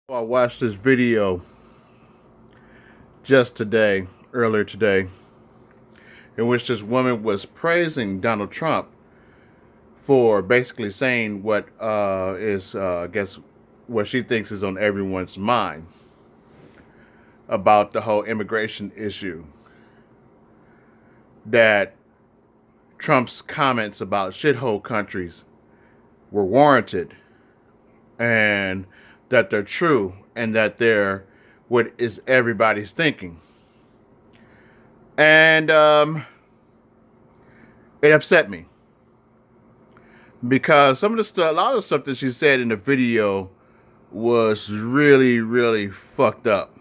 I watched this video just today, earlier today, in which this woman was praising Donald Trump for basically saying what I guess, what she thinks is on everyone's mind about the whole immigration issue. That Trump's comments about shithole countries were warranted, and that they're true, and that they're what is everybody's thinking. And it upset me because some of the stuff, a lot of the stuff that she said in the video was really, really fucked up.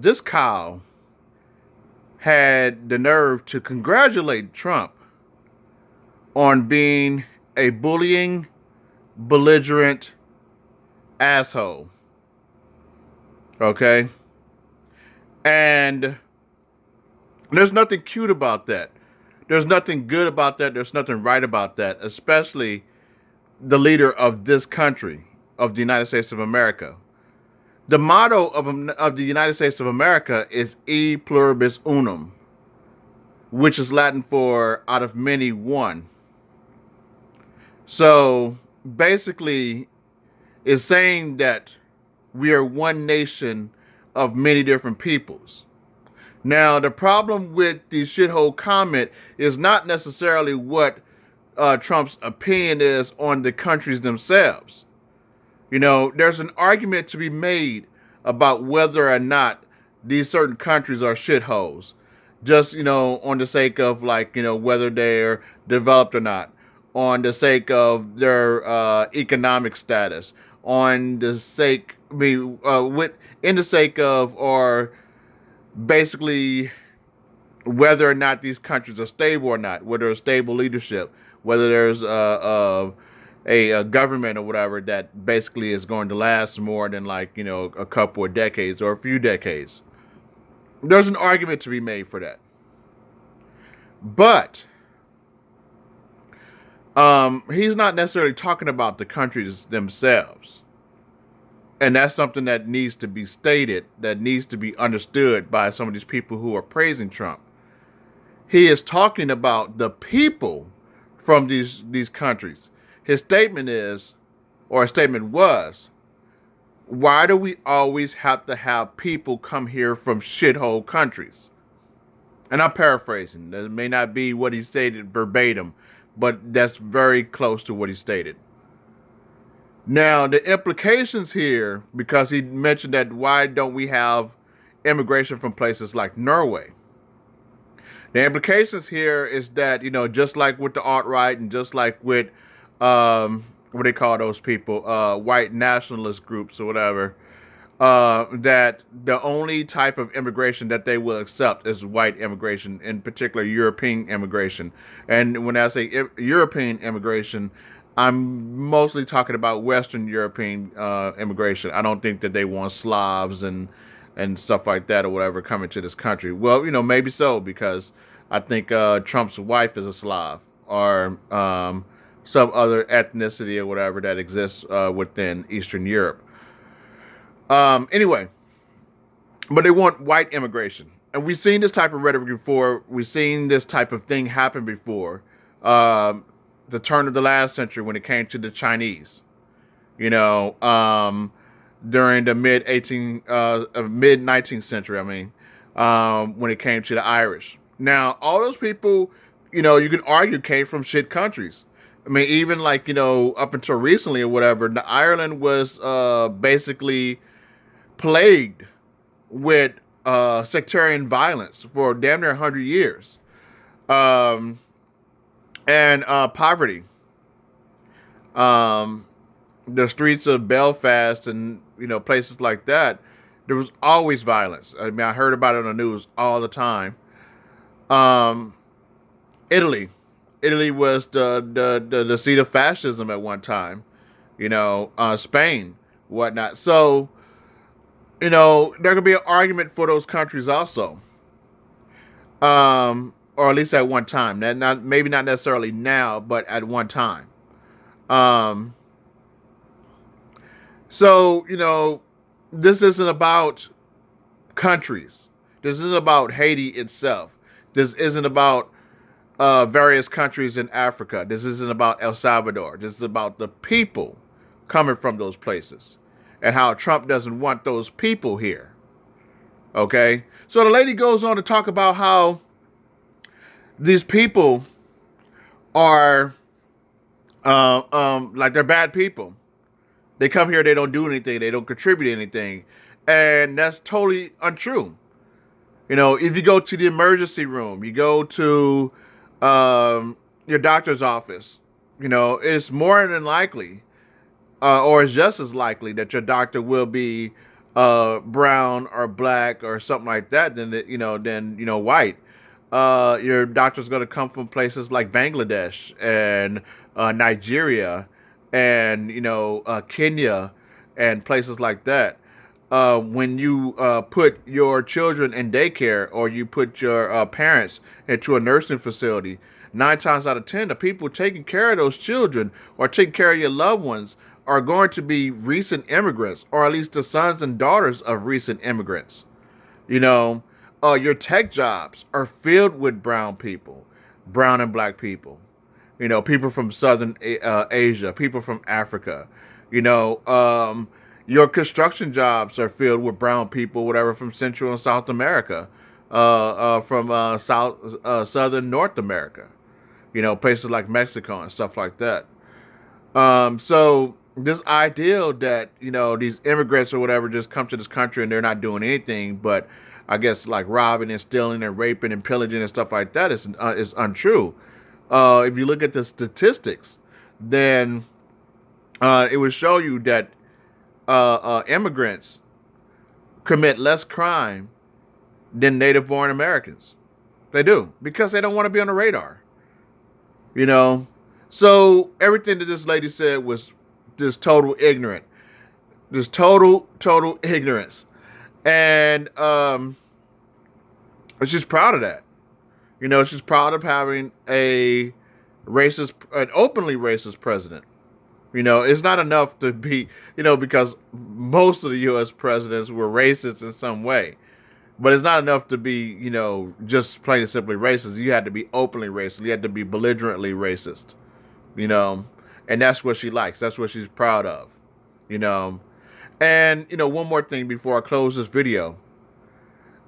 This cow had the nerve to congratulate Trump on being a bullying, belligerent asshole. Okay? And there's nothing cute about that. There's nothing good about that. There's nothing right about that, especially the leader of this country, of the United States of America. The motto of the United States of America is E pluribus unum, which is Latin for out of many, one. So basically, it's saying that we are one nation of many different peoples. Now, the problem with the shithole comment is not necessarily what Trump's opinion is on the countries themselves. You know, there's an argument to be made about whether or not these certain countries are shitholes. Just, on the sake of, like, whether they're developed or not, on the sake of their economic status, on the sake, in the sake of, or basically whether or not these countries are stable or not, whether there's stable leadership, whether there's a government or whatever that basically is going to last more than, like, a couple of decades or a few decades. There's an argument to be made for that. But he's not necessarily talking about the countries themselves. And that's something that needs to be stated, that needs to be understood by some of these people who are praising Trump. He is talking about the people from these countries. His statement is, or his statement was, why do we always have to have people come here from shithole countries? And I'm paraphrasing. That may not be what he stated verbatim, but that's very close to what he stated. Now, the implications here, because he mentioned that why don't we have immigration from places like Norway? The implications here is that, just like with the alt-right and just like with, what they call those people, white nationalist groups or whatever, that the only type of immigration that they will accept is white immigration, in particular European immigration. And when I say European immigration, I'm mostly talking about Western European immigration. I don't think that they want Slavs and stuff like that or whatever coming to this country. Well, maybe so, because I think Trump's wife is a Slav, or some other ethnicity or whatever that exists within Eastern Europe. Anyway, but they want white immigration. And we've seen this type of rhetoric before. We've seen this type of thing happen before. The turn of the last century when it came to the Chinese. During the mid 19th century, when it came to the Irish. Now, all those people, you can argue came from shit countries. Even like, up until recently or whatever, the Ireland was basically plagued with sectarian violence for damn near 100 years. And poverty. The streets of Belfast and, places like that, there was always violence. I heard about it on the news all the time. Italy. Italy was the seat of fascism at one time. Spain, whatnot. So, there could be an argument for those countries also. Or at least at one time. Maybe not necessarily now, but at one time. Um, So, this isn't about countries. This isn't about Haiti itself. This isn't about various countries in Africa. This isn't about El Salvador. This is about the people coming from those places and how Trump doesn't want those people here. Okay? So the lady goes on to talk about how these people are like they're bad people. They come here, they don't do anything, they don't contribute anything. And that's totally untrue. If you go to the emergency room, you go to your doctor's office, it's more than likely, or it's just as likely that your doctor will be brown or black or something like that than white. Your doctor's going to come from places like Bangladesh and Nigeria and Kenya and places like that. When you put your children in daycare or you put your parents into a nursing facility, 9 times out of 10, the people taking care of those children or taking care of your loved ones are going to be recent immigrants, or at least the sons and daughters of recent immigrants. You know, your tech jobs are filled with brown people, brown and black people. People from Southern Asia, people from Africa. You know, your construction jobs are filled with brown people, whatever, from Central and South America, from Southern North America. Places like Mexico and stuff like that. So this ideal that these immigrants or whatever just come to this country and they're not doing anything but I guess like robbing and stealing and raping and pillaging and stuff like that is untrue. If you look at the statistics, then it would show you that immigrants commit less crime than native-born Americans. They do because they don't want to be on the radar. So everything that this lady said was just total ignorant, just total ignorance, and she's proud of that. She's proud of having an openly racist president. It's not enough to be, because most of the U.S. presidents were racist in some way. But it's not enough to be, just plain and simply racist. You had to be openly racist. You had to be belligerently racist, and that's what she likes. That's what she's proud of, And, one more thing before I close this video.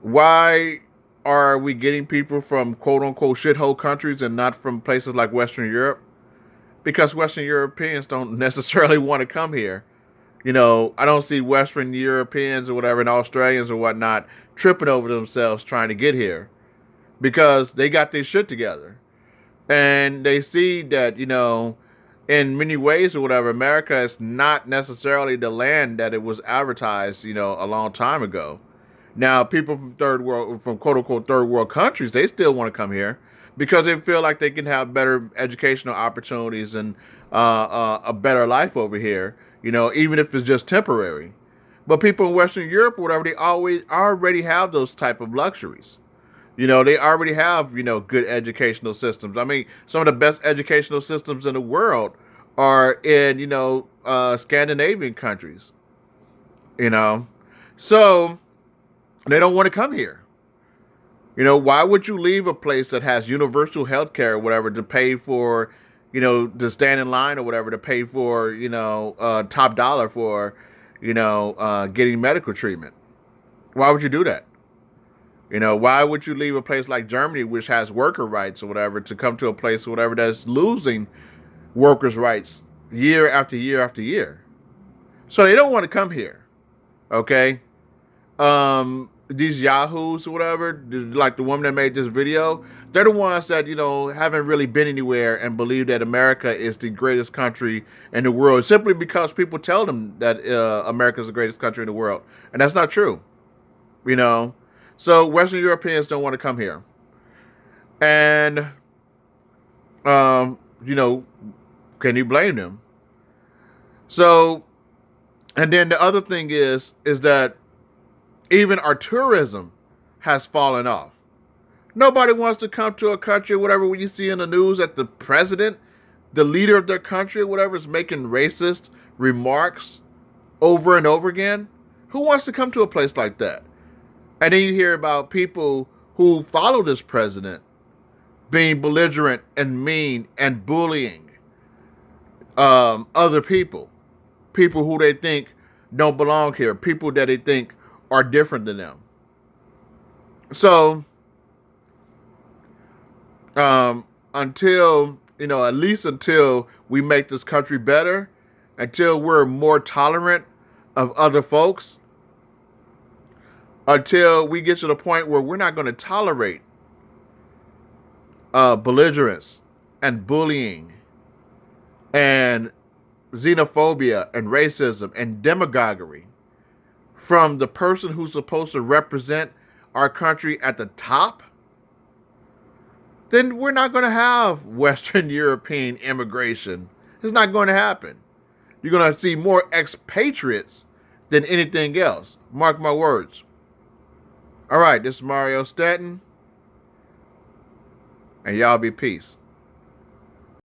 Why are we getting people from quote unquote shithole countries and not from places like Western Europe? Because Western Europeans don't necessarily want to come here. I don't see Western Europeans or whatever and Australians or whatnot tripping over themselves trying to get here because they got their shit together. And they see that, in many ways or whatever, America is not necessarily the land that it was advertised, a long time ago. Now, people from quote unquote third world countries, they still want to come here because they feel like they can have better educational opportunities and a better life over here, even if it's just temporary. But people in Western Europe or whatever, they already have those type of luxuries. They already have, good educational systems. I mean, some of the best educational systems in the world are in, Scandinavian countries, So they don't want to come here. Why would you leave a place that has universal health care or whatever to pay for, to stand in line or whatever to pay for, top dollar for, getting medical treatment? Why would you do that? Why would you leave a place like Germany, which has worker rights or whatever, to come to a place or whatever that's losing workers' rights year after year after year? So they don't want to come here. Okay? These yahoos or whatever, like the woman that made this video, they're the ones that, haven't really been anywhere and believe that America is the greatest country in the world simply because people tell them that America is the greatest country in the world. And that's not true. So Western Europeans don't want to come here. And, can you blame them? So, and then the other thing is that even our tourism has fallen off. Nobody wants to come to a country, whatever, when you see in the news that the president, the leader of their country, whatever, is making racist remarks over and over again? Who wants to come to a place like that? And then you hear about people who follow this president being belligerent and mean and bullying other people, people who they think don't belong here, people that they think are different than them. So, until, at least until we make this country better, until we're more tolerant of other folks, until we get to the point where we're not going to tolerate belligerence and bullying and xenophobia and racism and demagoguery from the person who's supposed to represent our country at the top, then we're not going to have Western European immigration. It's not going to happen. You're going to see more expatriates than anything else. Mark my words. All right, this is Mario Stanton, and y'all be peace.